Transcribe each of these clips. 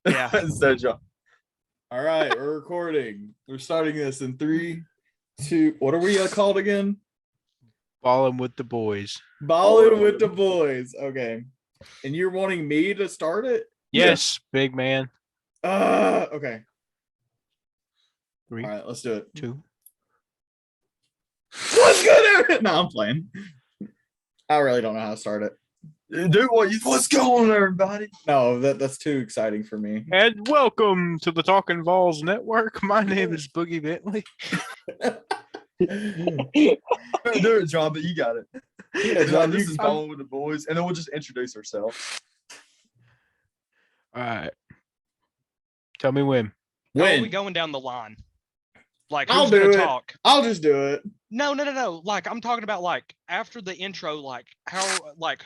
Yeah. Instead of John. All right, we're recording. We're starting this in 3, 2. What are we called again? Ballin with the boys. Ballin with the boys. Okay. And you're wanting me to start it? Yes, big man. Okay. 3, All right, let's do it. 2. What's good? No, I'm playing. I really don't know how to start it. Dude, what's going on, everybody? No, that's too exciting for me. And welcome to the Talking Balls Network. My name is Boogie Bentley. Do it, John, but you got it. Yeah, John, This is Ballin with the boys, and then we'll just introduce ourselves. All right. Tell me when. How are we going down the line? Like, I'll who's do gonna it. talk? I'll just do it. No. Like, I'm talking about like after the intro. Like,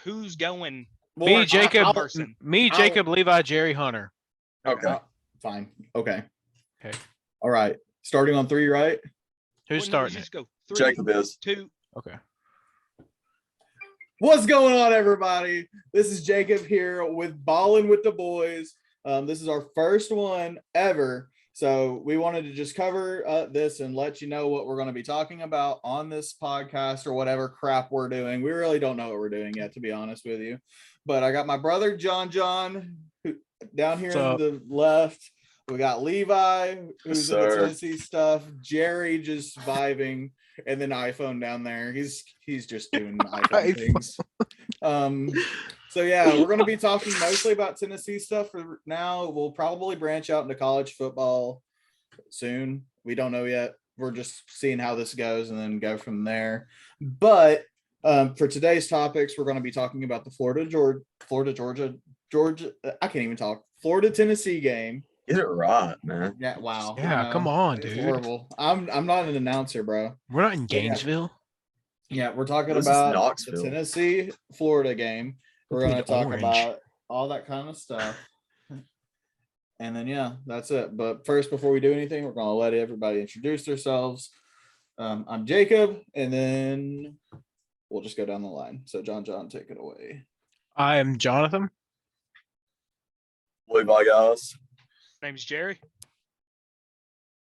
who's going? Me, Jacob, person. Jacob, Levi, Jerry, Hunter. Okay. Fine. Okay. Okay. All right. Starting on 3, right? Who's starting Just it? go 3, Jacob is. 2. Okay. What's going on, everybody? This is Jacob here with Ballin with the boys. This is our first one ever. So we wanted to just cover this and let you know what we're going to be talking about on this podcast or whatever crap we're doing. We really don't know what we're doing yet, to be honest with you. But I got my brother, John, who, down here on the left. We got Levi, who's in the Tennessee stuff. Jerry just vibing. And then iPhone down there. He's just doing iPhone things. So yeah, we're going to be talking mostly about Tennessee stuff for now. We'll probably branch out into college football soon. We don't know yet. We're just seeing how this goes and then go from there. But for today's topics, we're going to be talking about the Florida, Georgia. I can't even talk. Florida, Tennessee game. Get it right, man. Yeah, wow. Yeah, come on, it's dude. horrible. I'm not an announcer, bro. We're not in Gainesville. Yeah, we're talking This is about Knoxville. the Tennessee Florida game. We're going to talk about all that kind of stuff. And then, yeah, that's it. But first, before we do anything, we're going to let everybody introduce themselves. I'm Jacob, and then we'll just go down the line. So, John, take it away. I am Jonathan. Levi, guys. Name's Jerry.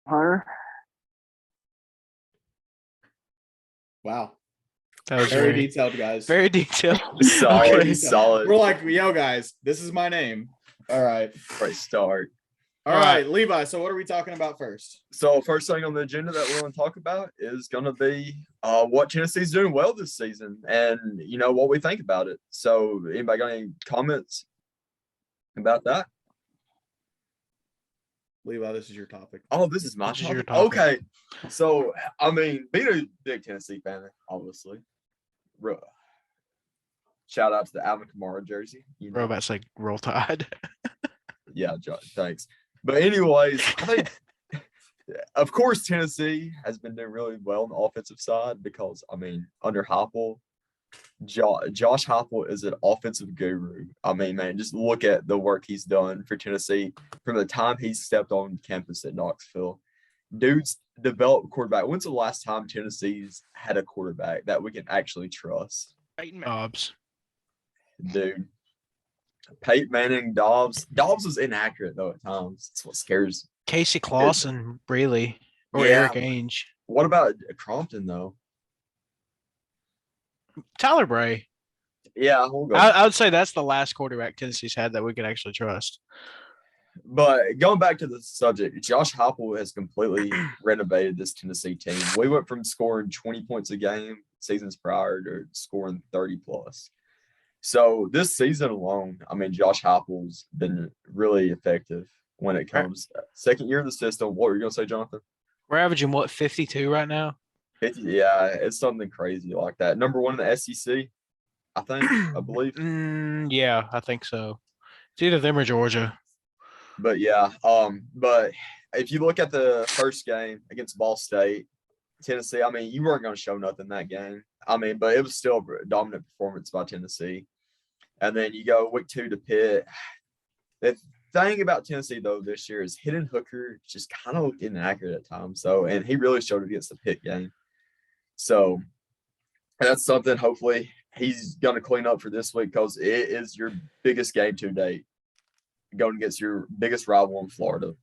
Hunter. Wow. That was Very detailed, guys. Very detailed. Solid, Okay. solid. We're like, yo, guys, this is my name. All right. Great start. All right, Levi. So, what are we talking about first? So, first thing on the agenda that we're going to talk about is going to be what Tennessee's doing well this season and, what we think about it. So, anybody got any comments about that? Levi, this is your topic. Oh, this is my This is your topic. topic. Okay. So, being a big Tennessee fan, obviously. Shout out to the Alvin Kamara jersey. Robots like Roll Tide. Yeah, thanks. But anyways, I think, of course, Tennessee has been doing really well on the offensive side because, under Heupel, Josh Heupel is an offensive guru. Man, just look at the work he's done for Tennessee from the time he stepped on campus at Knoxville. Dude's developed quarterback. When's the last time Tennessee's had a quarterback that we can actually trust? Peyton Manning. Dobbs. Dude. Peyton Manning, Dobbs. Dobbs was inaccurate, though, at times. That's what scares. Casey Clausen, really. Or Yeah. Eric Ainge. What about Crompton, though? Tyler Bray. Yeah, we'll go. I would say that's the last quarterback Tennessee's had that we could actually trust. But going back to the subject, Josh Heupel has completely renovated this Tennessee team. We went from scoring 20 points a game seasons prior to scoring 30 plus. So this season alone, Josh Heupel's been really effective when it comes. Second year of the system. What were you going to say, Jonathan? We're averaging, 52 right now? 50, yeah, it's something crazy like that. Number one in the SEC, I believe. Yeah, I think so. It's either them or Georgia. But yeah, but if you look at the first game against Ball State, Tennessee, you weren't going to show nothing that game. But it was still a dominant performance by Tennessee. And then you go week 2 to Pitt. The thing about Tennessee, though, this year is Hidden Hooker just kind of inaccurate at times. So, and he really showed it against the Pitt game. So that's something hopefully he's going to clean up for this week because it is your biggest game to date. going against your biggest rival in Florida.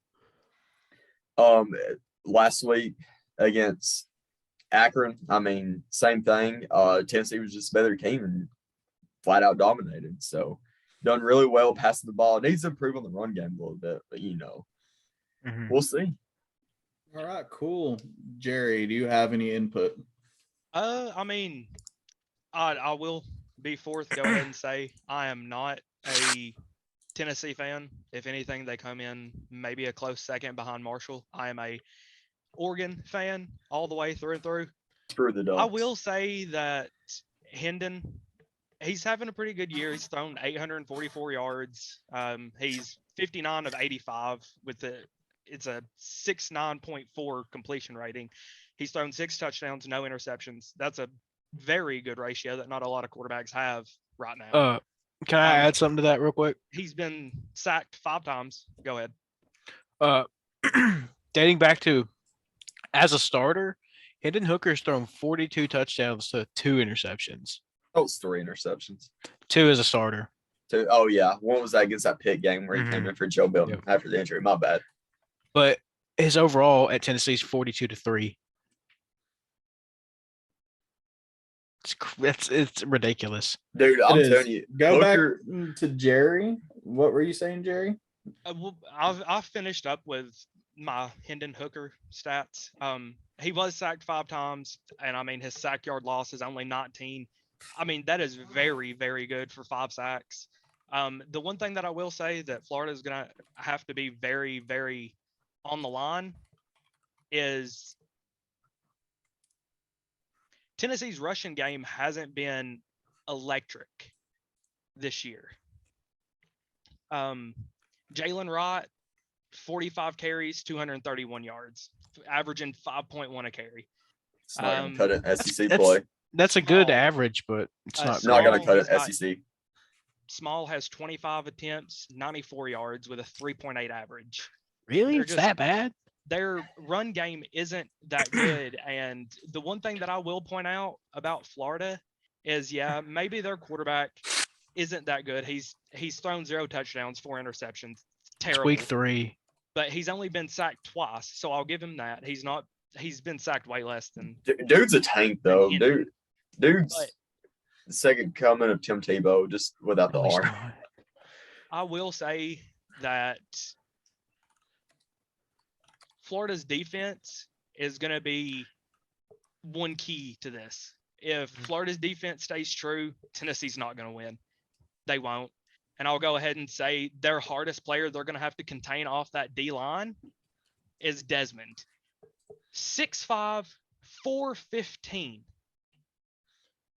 Last week against Akron, I mean, same thing. Tennessee was just a better team and flat out dominated. So done really well passing the ball. Needs to improve on the run game a little bit, but we'll see. All right, cool. Jerry, do you have any input? I mean, I will be forth. Go ahead and say I am not a Tennessee fan. If anything, they come in maybe a close second behind Marshall. I am a Oregon fan all the way through and through. Screw the Ducks. I will say that Hendon, he's having a pretty good year. He's thrown 844 yards. He's 59 of 85 with it's a 69.4 completion rating. He's thrown 6 touchdowns, no interceptions. That's a very good ratio that not a lot of quarterbacks have right now. Can I add something to that real quick? He's been sacked 5 times. Go ahead. Dating back to as a starter, Hendon Hooker's thrown 42 touchdowns to 2 interceptions. Oh, it's 3 interceptions. 2 as a starter. 2. Oh yeah, one was that against that Pitt game where he came in for Joe Milton after the injury. My bad. But his overall at Tennessee's 42-3. It's ridiculous, dude. I'm telling you. Go Hooker, back to Jerry. What were you saying, Jerry? Well, I've finished up with my Hendon Hooker stats. He was sacked 5 times, and I mean his sack yard loss is only 19. I mean that is very, very good for 5 sacks. The one thing that I will say that Florida is gonna have to be very, very on the line is Tennessee's rushing game hasn't been electric this year. Jalen Rott, 45 carries, 231 yards, averaging 5.1 a carry. It's not going to cut it SEC play. That's a good average, but it's not going to cut it SEC. Small has 25 attempts, 94 yards with a 3.8 average. Really? It's that bad? Their run game isn't that good. And the one thing that I will point out about Florida is, maybe their quarterback isn't that good. He's thrown 0 touchdowns, 4 interceptions. Terrible. It's week 3. But he's only been sacked twice, so I'll give him that. He's been sacked way less than. Dude's a tank though. Dude's the second coming of Tim Tebow, just without the arm. I will say that Florida's defense is going to be one key to this. If Florida's defense stays true, Tennessee's not going to win. They won't. And I'll go ahead and say their hardest player they're going to have to contain off that D-line is Desmond. 6'5", 415.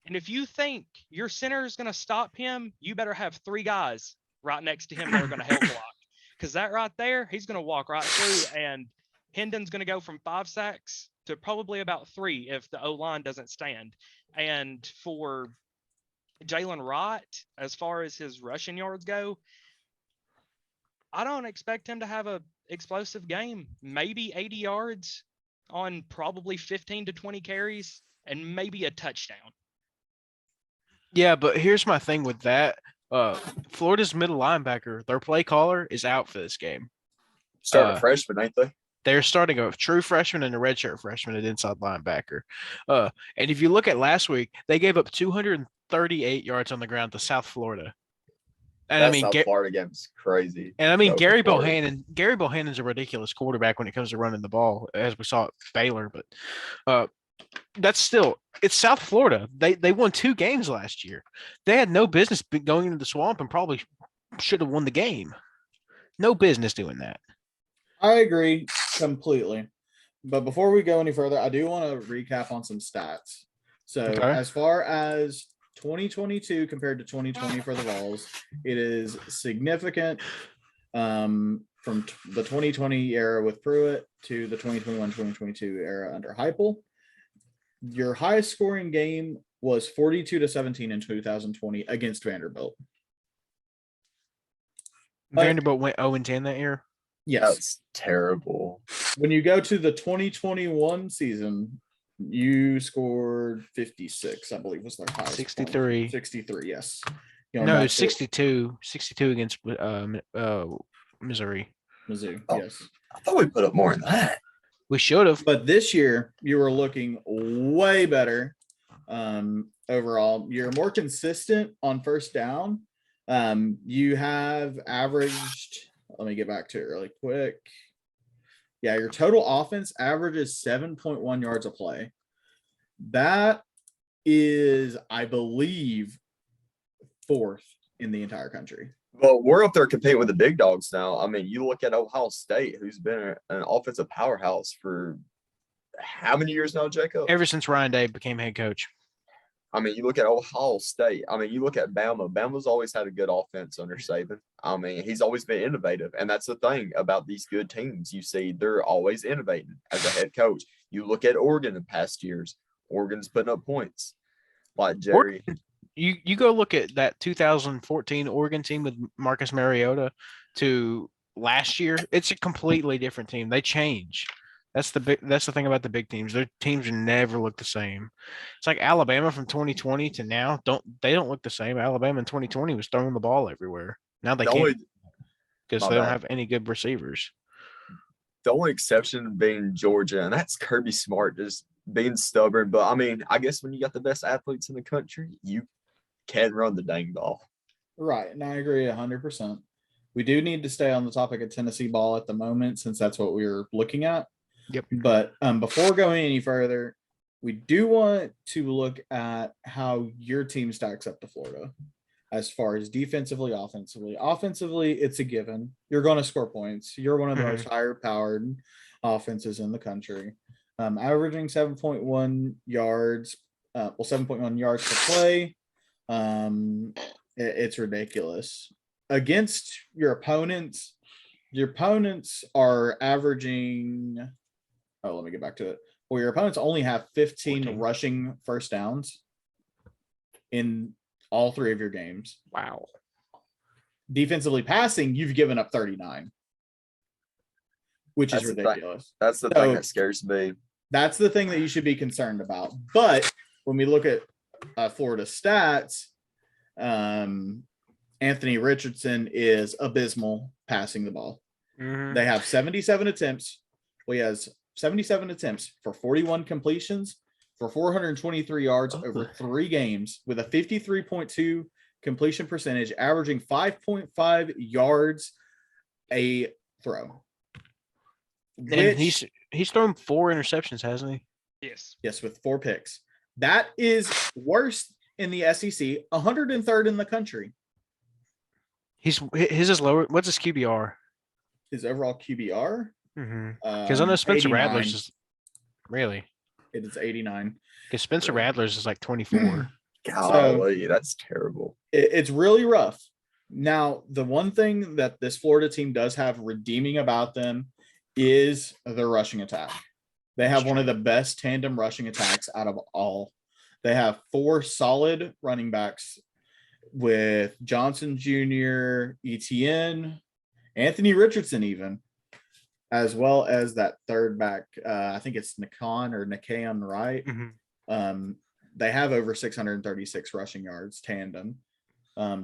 And if you think your center is going to stop him, you better have 3 guys right next to him that are going to help block. Because that right there, he's going to walk right through, and Hendon's going to go from 5 sacks to probably about 3 if the O-line doesn't stand. And for Jalen Rott, as far as his rushing yards go, I don't expect him to have a explosive game. Maybe 80 yards on probably 15 to 20 carries and maybe a touchdown. Yeah, but here's my thing with that. Florida's middle linebacker, their play caller, is out for this game. Starting a freshman, ain't they? They're starting a true freshman and a redshirt freshman at inside linebacker. And if you look at last week, they gave up 238 yards on the ground to South Florida. And that South Florida game's crazy. And I mean, Gary Bohannon's a ridiculous quarterback when it comes to running the ball, as we saw at Baylor. But that's still, it's South Florida. They won 2 games last year. They had no business going into the swamp and probably should have won the game. No business doing that. I agree completely. But before we go any further, I do want to recap on some stats. So as far as 2022 compared to 2020 for the Vols, it is significant from the 2020 era with Pruitt to the 2021-2022 era under Heupel. Your highest scoring game was 42-17 in 2020 against Vanderbilt. Vanderbilt went 0-10 that year. Yes. That's terrible. When you go to the 2021 season, you scored 56, I believe was their highest. 63. 63, yes. Going No, back to 62 against Missouri. Mizzou. Oh. Yes. I thought we put up more than that. We should have. But this year, you were looking way better overall. You're more consistent on first down. You have averaged, let me get back to it really quick. Yeah, your total offense averages 7.1 yards a play. That is, I believe, 4th in the entire country. But we're up there competing with the big dogs now. I mean, you look at Ohio State, who's been an offensive powerhouse for how many years now, Jacob? Ever since Ryan Day became head coach. I mean, you look at Ohio State. I mean, you look at Bama. Bama's always had a good offense under Saban. I mean, he's always been innovative. And that's the thing about these good teams. You see, they're always innovating as a head coach. You look at Oregon in past years. Oregon's putting up points. Like Jerry. You go look at that 2014 Oregon team with Marcus Mariota to last year. It's a completely different team. They change. That's the thing about the big teams. Their teams never look the same. It's like Alabama from 2020 to now. They don't look the same. Alabama in 2020 was throwing the ball everywhere. Now they can't because they don't have any good receivers. The only exception being Georgia, and that's Kirby Smart just being stubborn. But I mean, I guess when you got the best athletes in the country, you can run the dang ball. Right. And I agree 100%. We do need to stay on the topic of Tennessee ball at the moment, since that's what we were looking at. Yep. But before going any further, we do want to look at how your team stacks up to Florida as far as defensively, offensively. Offensively, it's a given. You're going to score points. You're one of the most higher powered offenses in the country. Averaging 7.1 yards, 7.1 yards per play. It's ridiculous. Against your opponents are averaging, let me get back to it. Well, your opponents only have 15 14. rushing first downs in all 3 of your games. Wow. Defensively passing, you've given up 39, which is ridiculous. That's the thing that scares me. That's the thing that you should be concerned about. But when we look at Florida stats, Anthony Richardson is abysmal passing the ball. They have 77 attempts. Well, he has 77 attempts for 41 completions for 423 yards over 3 games with a 53.2 completion percentage, averaging 5.5 yards a throw. And he's thrown 4 interceptions, hasn't he? Yes. Yes, with 4 picks. That is worse in the SEC, 103rd in the country. His is lower. What's his QBR? His overall QBR? Because I know Spencer 89. Rattler's is really. It is 89. Because Spencer Rattler's is like 24. Golly, that's terrible. It's really rough. Now, the one thing that this Florida team does have redeeming about them is their rushing attack. They have one of the best tandem rushing attacks out of all. They have 4 solid running backs with Johnson Jr., Etienne, Anthony Richardson even, as well as that third back. I think it's Nikan, right? They have over 636 rushing yards tandem.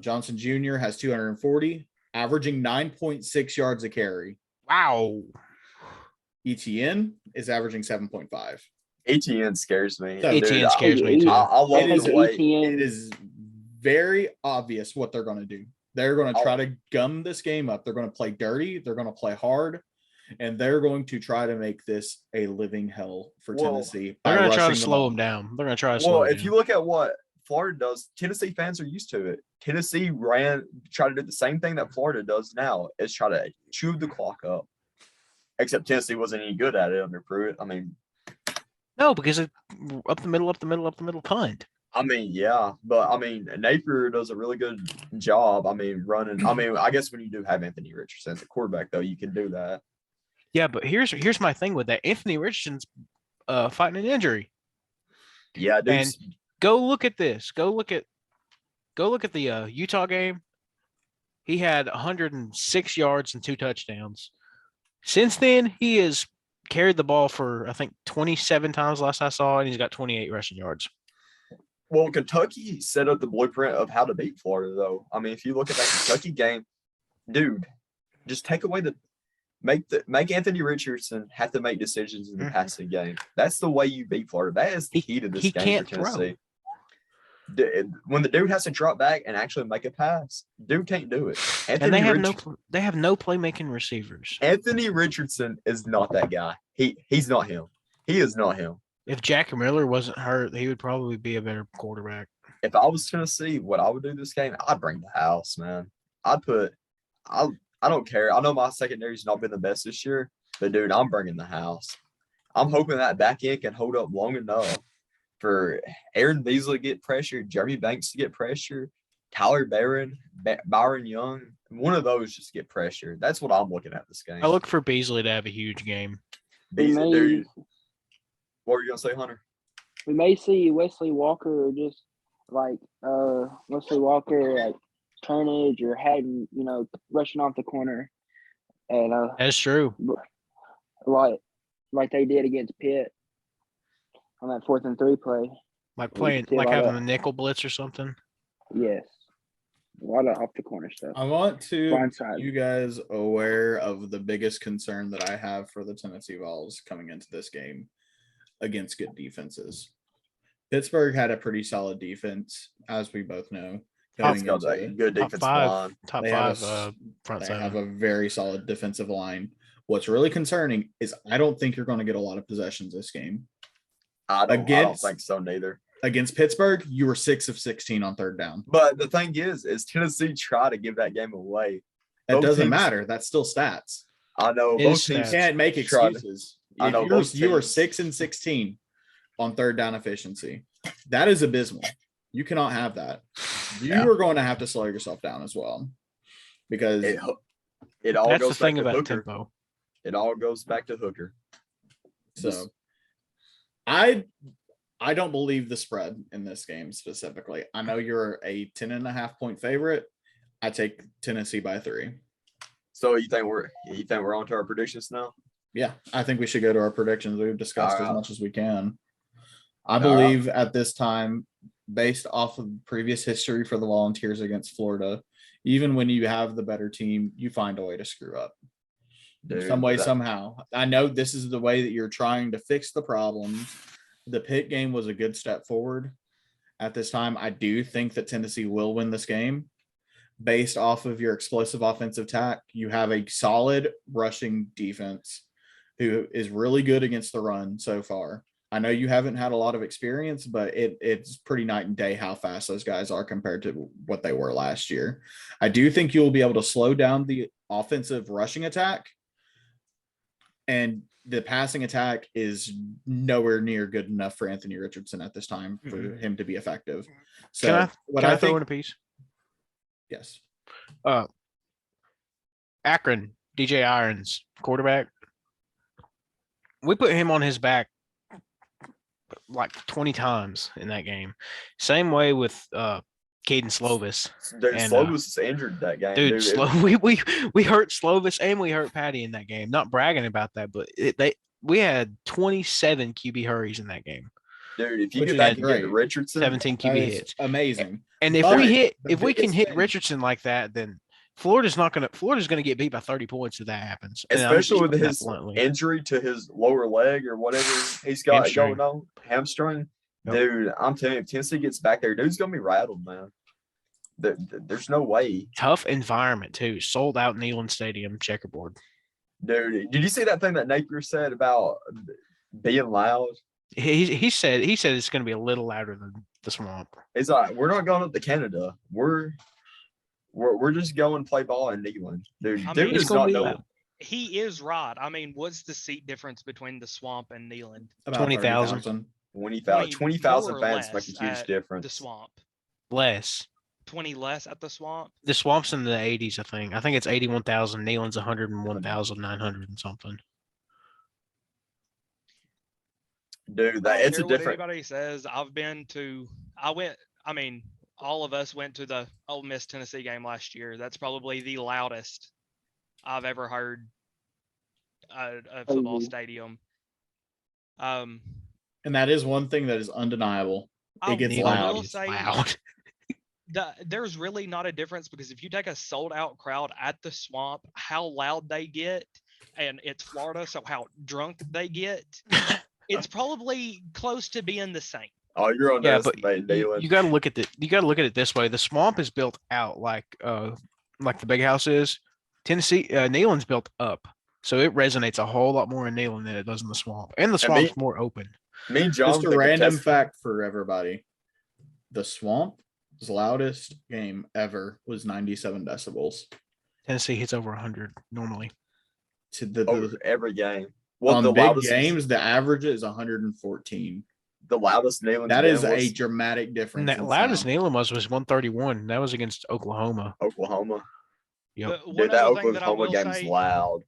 Johnson Jr. has 240, averaging 9.6 yards a carry. Wow. Etienne is averaging 7.5. Etienne scares me. Etienne scares me too. I love the way it is very obvious what they're going to do. They're going to try to gum this game up. They're going to play dirty. They're going to play hard. And they're going to try to make this a living hell for Tennessee. They're going to try to slow them down. They're going to try to slow them down. If you look at what Florida does, Tennessee fans are used to it. Tennessee try to do the same thing that Florida does now, is try to chew the clock up. Except Tennessee wasn't any good at it under Pruitt. I mean, no, because it up the middle punt. I mean, yeah, but I mean, Napier does a really good job. I mean, running. I mean, I guess when you do have Anthony Richardson as a quarterback, though, you can do that. Yeah, but here's my thing with that. Anthony Richardson's fighting an injury. Yeah, dude. And go look at this. Go look at the Utah game. He had 106 yards and 2 touchdowns. Since then, he has carried the ball for, I think, 27 times last I saw, and he's got 28 rushing yards. Well, Kentucky set up the blueprint of how to beat Florida, though. I mean, if you look at that Kentucky game, dude, just take away make Anthony Richardson have to make decisions in the passing game. That's the way you beat Florida. That is the key to this He game for can't throw. Tennessee. When the dude has to drop back and actually make a pass, dude can't do it. And they have no playmaking receivers. Anthony Richardson is not that guy. He's not him. He is not him. If Jack Miller wasn't hurt, he would probably be a better quarterback. If I was Tennessee, what I would do this game, I'd bring the house, man. I don't care. I know my secondary's not been the best this year, but dude, I'm bringing the house. I'm hoping that back end can hold up long enough for Aaron Beasley to get pressure, Jeremy Banks to get pressure, Tyler Byron Young, one of those just get pressure. That's what I'm looking at this game. I look for Beasley to have a huge game. Beasley, dude. What were you gonna say, Hunter? We may see Wesley Walker like turnage or heading, rushing off the corner, and That's true. like they did against Pitt on that 4th and 3 play. Like We see a lot having of- a nickel blitz or something. Yes, a lot of off the corner stuff. I want to Blindside. you guys aware of the biggest concern that I have for the Tennessee Vols coming into this game against good defenses. Pittsburgh had a pretty solid defense, as we both know. It's Going got into a it. good Top defensive five. line. Top They have five front They seven. have a very solid defensive line. What's really concerning is I don't think you're going to get a lot of possessions this game. I don't Against- think so neither. Against Pittsburgh, you were 6 of 16 on 3rd down. But the thing is Tennessee try to give that game away. It Both doesn't teams- matter. That's still stats. I know It both is You teams stats. can't make try to- excuses. I know If both you are teams- 6 and 16 on 3rd down efficiency. That is abysmal. You cannot have that. You Yeah. are going to have to slow yourself down as well, because It all That's the goes back thing to about Hooker. tempo. It all goes back to Hooker. so I don't believe the spread in this game specifically. I know you're a 10.5 point favorite. I take Tennessee by 3. So you think we're on to our predictions now? Yeah, I think we should go to our predictions. We've discussed as Alright. much as we can. I Alright. believe at this time, based off of previous history for the Volunteers against Florida, even when you have the better team, you find a way to screw up. Dude, Some way, that- somehow. I know this is the way that you're trying to fix the problems. The Pitt game was a good step forward. At this time, I do think that Tennessee will win this game. Based off of your explosive offensive attack, you have a solid rushing defense who is really good against the run so far. I know you haven't had a lot of experience, but it's pretty night and day how fast those guys are compared to what they were last year. I do think you'll be able to slow down the offensive rushing attack, and the passing attack is nowhere near good enough for Anthony Richardson at this time for him to be effective. So Can I throw in a piece? yes. Akron, DJ Irons, quarterback. We put him on his back like 20 times in that game. Same way with Caden Slovis. Dude, And, Slovis is injured that game. Dude, It- we hurt Slovis and we hurt Patty in that game. Not bragging about that, but we had 27 QB hurries in that game. dude, if you Which get is back and great. get Richardson, 17 That QB is hits. amazing. And if But we the can biggest hit thing- Richardson like that, then Florida's gonna get beat by 30 points if that happens. And I'm especially just with putting that his bluntly. injury to his lower leg or whatever he's got Hamstring. going on, hamstring. Yep. Dude, I'm telling you, if Tennessee gets back there, dude's gonna be rattled, man. There's no way, Tough environment too. Sold out Neyland Stadium checkerboard. dude. Did you see that thing that Napier said about being loud? He said it's going to be a little louder than the swamp. It's like we're not going up to Canada. We're just going play ball in Neyland, dude. I Dude mean, is it's gonna not be know. loud. He is right. I mean, what's the seat difference between the swamp and Neyland? About 20,000. 30,000. 20,000 more or fans make less a huge at difference. The swamp. Less. 20 less at the swamp. The swamp's in the 80s, I think. I think it's 81,000. Neyland's 101,900 and something. Dude, I don't it's a care what different. anybody says. I mean, all of us went to the Ole Miss Tennessee game last year. That's probably the loudest I've ever heard a football Crazy. stadium. And that is one thing that is undeniable. It gets I loud. will It's say loud. there's really not a difference because if you take a sold out crowd at the Swamp, how loud they get, and it's Florida, so how drunk they get, it's probably close to being the same. Oh, you're Yeah, but underestimating you Neyland. got to look at it this way. The Swamp is built out like the Big House is. Tennessee, Neyland's built up, so it resonates a whole lot more in Neyland than it does in the Swamp, and the And me- Swamp's more open. Me and Just John a think random fact for everybody. The Swamp's loudest game ever was 97 decibels. Tennessee hits over 100 normally. To the over every game. Well, on the big loudest games, the average is 114. the loudest Neyland's That is been a was dramatic And difference. that in loudest sound. Neyland was 131. That was against Oklahoma. Oklahoma. Yep. But one Dude, that other thing that I Oklahoma will game's say loud.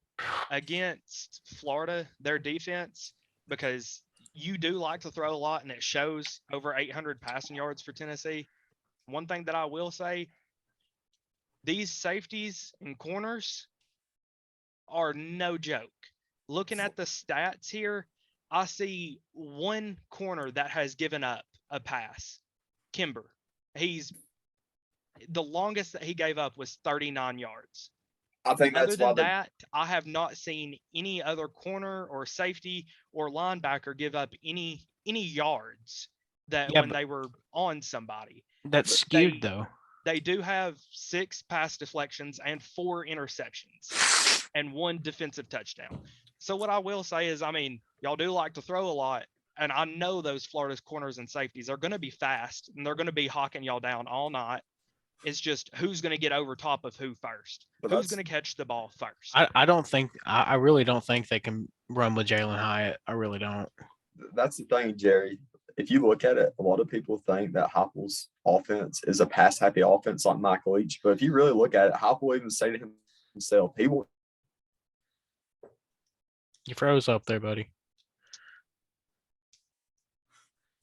against Florida, their defense, because you do like to throw a lot and it shows over 800 passing yards for Tennessee. One thing that I will say, these safeties and corners are no joke. Looking at the stats here, I see one corner that has given up a pass. Kimber. He's the longest that he gave up was 39 yards. I think Other that's why than that, I have not seen any other corner or safety or linebacker give up any yards that Yeah, when but they were on somebody. that's skewed though. They do have 6 pass deflections and 4 interceptions and 1 defensive touchdown. So what I will say is, I mean, y'all do like to throw a lot, and I know those Florida's corners and safeties are going to be fast and they're going to be hawking y'all down all night. It's just who's going to get over top of who first. But Who's that's- going to catch the ball first? I really don't think they can run with Jalen Hyatt. I really don't. that's the thing, Jerry. If you look at it, a lot of people think that Heupel's offense is a pass happy offense like Michael Leach. But if you really look at it, Heupel will even say to himself, he will. You froze up there, buddy.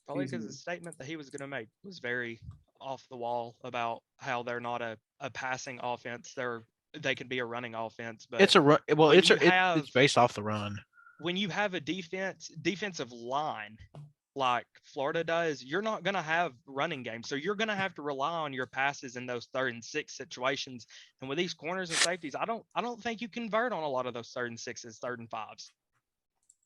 Probably because the statement that he was going to make was very off the wall about how they're not a passing offense. They can be a running offense, but It's a run. Well, when it's it's based off the run. when you have a defensive line like Florida does, you're not going to have running games. So you're going to have to rely on your passes in those 3rd and 6 situations. And with these corners and safeties, I don't think you convert on a lot of those 3rd and 6s, 3rd and 5s.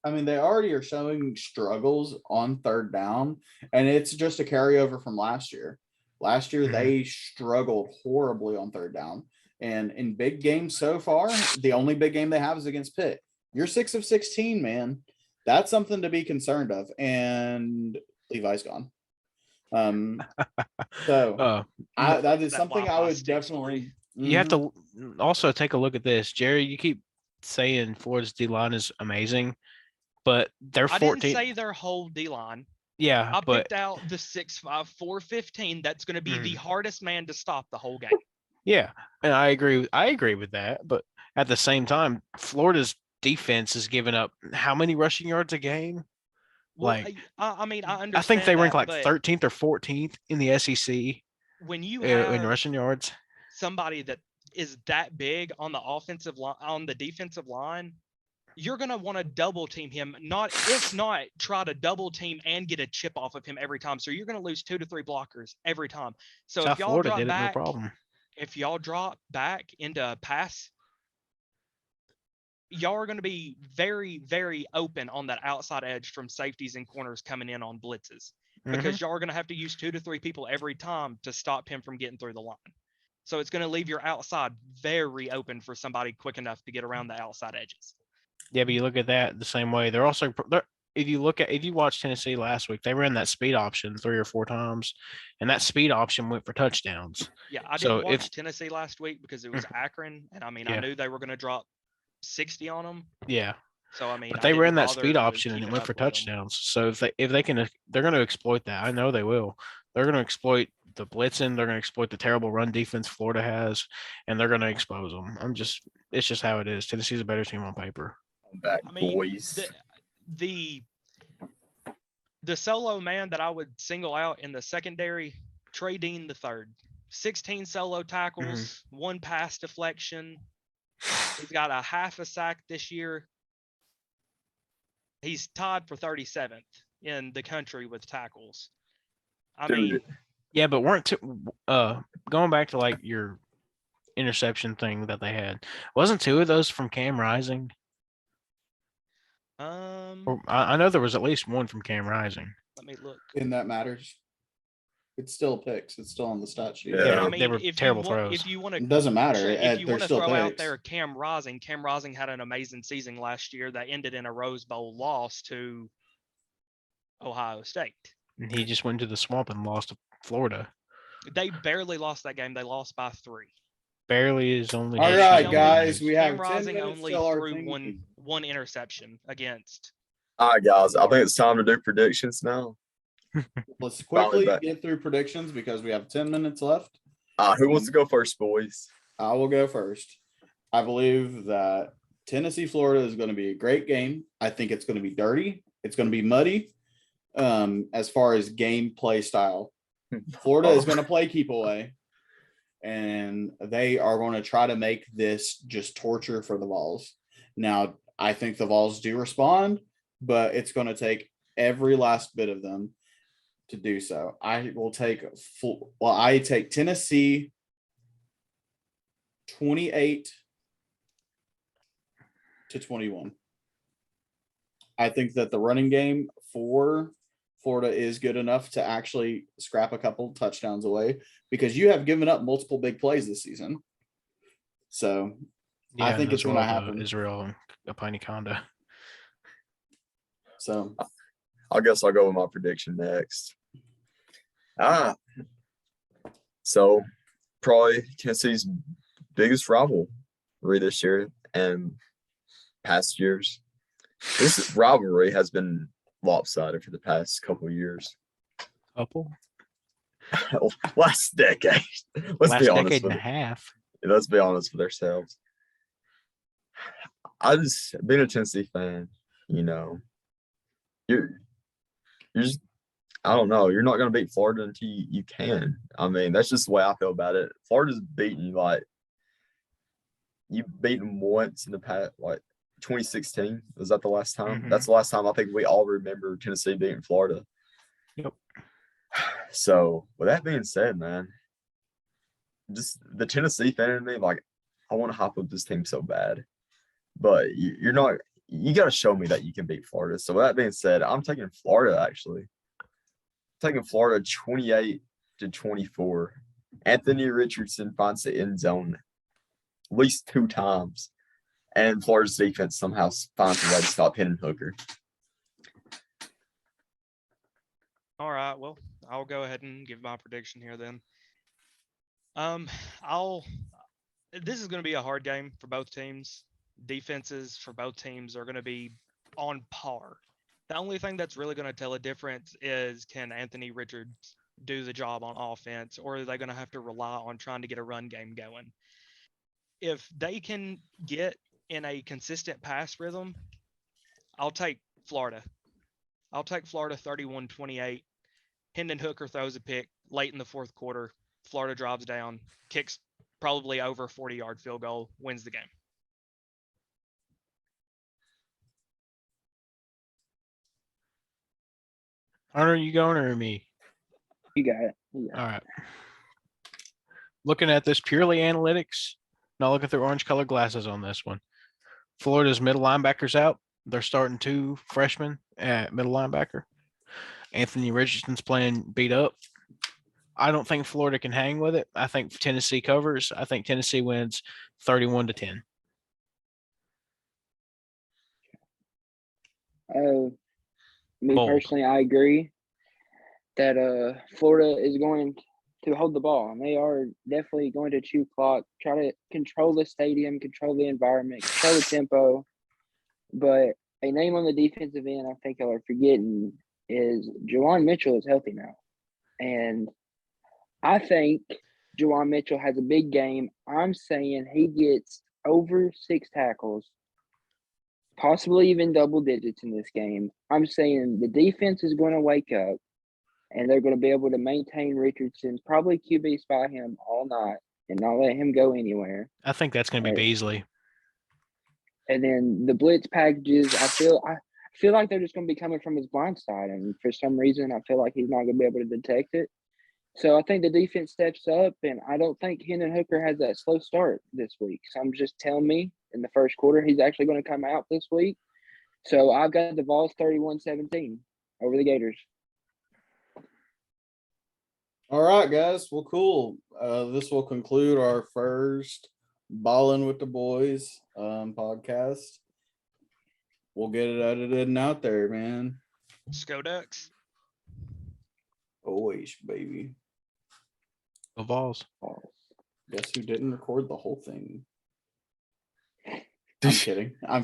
I mean, they already are showing struggles on 3rd down, and it's just a carryover from last year. Last year, Mhm. they struggled horribly on 3rd down. And in big games so far, the only big game they have is against Pitt. You're 6 of 16, man. That's something to be concerned of. And Levi's gone. So that is That something I Wi-Fi would stick definitely. You have to also take a look at this, Jerry. You keep saying Florida's D line is amazing, but they're I didn't 14. say their whole D line. Yeah, I but picked out the 6'5", 415. That's going to be the hardest man to stop the whole game. yeah, and I agree. I agree with that. But at the same time, Florida's defense is giving up how many rushing yards a game? Well, Like, I mean, I understand. I think they rank that, like but 13th or 14th in the SEC when you in have rushing yards. somebody that is that big on the offensive line, on the defensive line, you're gonna want to double team him. If not, try to double team and get a chip off of him every time. So you're gonna lose 2 to 3 blockers every time. So South if y'all Florida drop did it no back, problem. if y'all drop back into a pass, y'all are going to be very, very open on that outside edge from safeties and corners coming in on blitzes because y'all are going to have to use 2 to 3 people every time to stop him from getting through the line. So it's going to leave your outside very open for somebody quick enough to get around the outside edges. Yeah, but you look at that the same way. They're also if you watch Tennessee last week, they ran that speed option 3 or 4 times, and that speed option went for touchdowns. Yeah, I So didn't watch Tennessee last week because it was Akron, and I mean, I Yeah. knew they were going to drop 60 on them. Yeah, So I mean, but I they didn't ran that bother speed really option and it keeping went up for with 'em. touchdowns. So if they can, they're going to exploit that. I know they will. They're going to exploit the blitzing. They're going to exploit the terrible run defense Florida has, and they're going to expose them. It's just how it is. Tennessee's a better team on paper. I'm back, I mean, boys. the solo man that I would single out in the secondary, Trey Dean III, 16 solo tackles, 1 pass deflection. He's got a half a sack this year. He's tied for 37th in the country with tackles. I Dude. mean, Yeah, but going back to like your interception thing that they had, wasn't two of those from Cam Rising? Or I know there was at least one from Cam Rising. let me look. And that matters. It's still picks. It's still on the stat sheet. Yeah. Yeah, I they mean, were terrible throws. if you want to It doesn't matter. if you They're want to still throw out picks. there Cam Rising had an amazing season last year that ended in a Rose Bowl loss to Ohio State. And he just went to the swamp and lost to Florida. They barely lost that game. They lost by 3. Barely is only. All his right, shooting guys, games. we have Cam 10 Rising minutes only till our threw thing. one interception against. All right, guys. I think it's time to do predictions now. Let's Finally quickly back. get through predictions because we have 10 minutes left. Who wants to go first, boys? I will go first. I believe that Tennessee, Florida is going to be a great game. I think it's going to be dirty. It's going to be muddy. As far as game play style, Florida is going to play keep away, and they are going to try to make this just torture for the Vols. Now, I think the Vols do respond, but it's going to take every last bit of them to do so. I take Tennessee 28-21. I think that the running game for Florida is good enough to actually scrap a couple touchdowns away because you have given up multiple big plays this season. So I think it's going to happen. Israel and Apaniconda. So I guess I'll go with my prediction next. So probably Tennessee's biggest rivalry this year and past years. This rivalry has been lopsided for the past couple of years. Last decade. Let's Last be honest decade and with a half. Let's be honest with ourselves. I just being a Tennessee fan, you're just I don't know. You're not gonna beat Florida until you can. I mean, that's just the way I feel about it. Florida's beaten you've beaten once in the past, 2016. Was that the last time? Mhm. That's the last time I think we all remember Tennessee beating Florida. Yep. So with that being said, man, just the Tennessee fan in me, I want to hop up this team so bad, but you're not. You got to show me that you can beat Florida. So with that being said, I'm taking Florida actually. Taking Florida 28-24. Anthony Richardson finds the end zone at least 2 times, and Florida's defense somehow finds a way to stop Hendon Hooker. All right, well, I'll go ahead and give my prediction here then. This is going to be a hard game for both teams. Defenses for both teams are going to be on par. The only thing that's really going to tell a difference is, can Anthony Richards do the job on offense, or are they going to have to rely on trying to get a run game going? If they can get in a consistent pass rhythm, I'll take Florida. I'll take Florida 31-28. Hendon Hooker throws a pick late in the fourth quarter. Florida drives down, kicks probably over a 40-yard field goal, wins the game. Hunter, you going or me? You got it. All right. Looking at this purely analytics, not looking through orange colored glasses on this one. Florida's middle linebackers out. They're starting 2 freshmen at middle linebacker. Anthony Richardson's playing beat up. I don't think Florida can hang with it. I think Tennessee covers. I think Tennessee wins 31-10. Me Bold. personally, I agree that Florida is going to hold the ball, and they are definitely going to chew clock, try to control the stadium, control the environment, control the tempo. But a name on the defensive end I think y'all are forgetting is Juwan Mitchell is healthy now. And I think Juwan Mitchell has a big game. I'm saying he gets over 6 tackles, possibly even double digits in this game. I'm saying the defense is going to wake up, and they're going to be able to maintain Richardson, probably QB spy him all night and not let him go anywhere. I think that's going to be Beasley. And then the blitz packages, I feel feel like they're just going to be coming from his blind side. And for some reason, I feel like he's not going to be able to detect it. So I think the defense steps up, and I don't think Hendon Hooker has that slow start this week. Some just tell me in the first quarter he's actually going to come out this week. So I've got the Vols 31-17 over the Gators. All right, guys. Well, cool. This will conclude our first Ballin' with the Boys podcast. We'll get it edited and out there, man. Skodex. Boys, baby. The Vols. Guess who didn't record the whole thing? I'm kidding. I'm